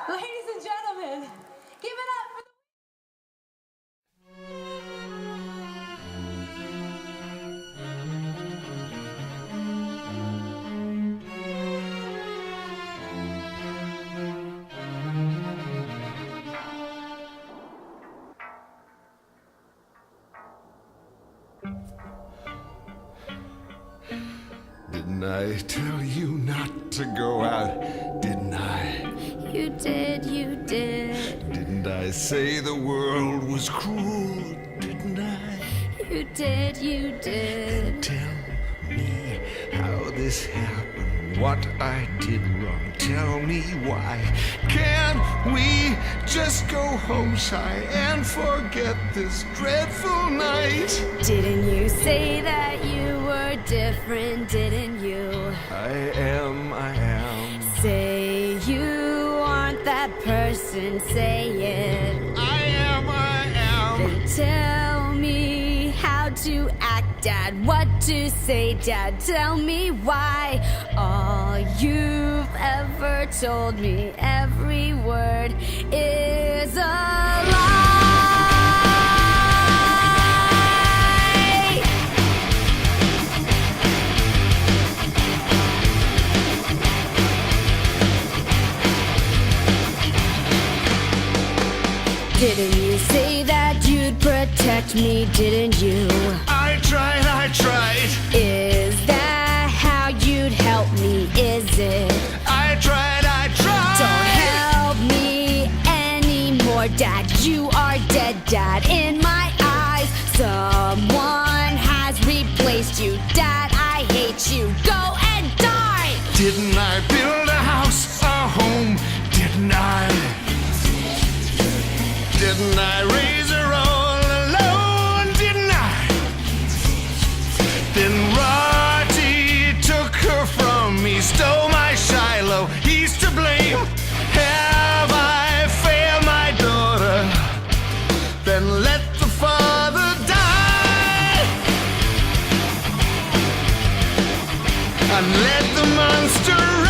Ladies and gentlemen, give it up for Didn't I tell you not to go out? Didn't I? You did, you did. Didn't I say the world was cruel? Didn't I? You did, you did. Tell me how this happened, what I did wrong. Tell me why. Can't we just go home, Shy, and forget this dreadful night? Didn't you say that you were different, didn't you? I am. Say you aren't that person, say it. I am. Then tell me how to act, Dad, what to say, Dad, tell me why. All you've ever told me, every word is a lie. Didn't you say that you'd protect me, didn't you? I tried. Is that how you'd help me, is it? I tried. Don't help me anymore, Dad. You are dead, Dad. In my eyes, someone has replaced you. Dad, I hate you. Go and die! Didn't I build a house, a home? Didn't I? Didn't I raise her all alone? Didn't I? Then Roddy took her from me, stole my Shiloh. He's to blame. Have I failed my daughter? Then let the father die and let the monster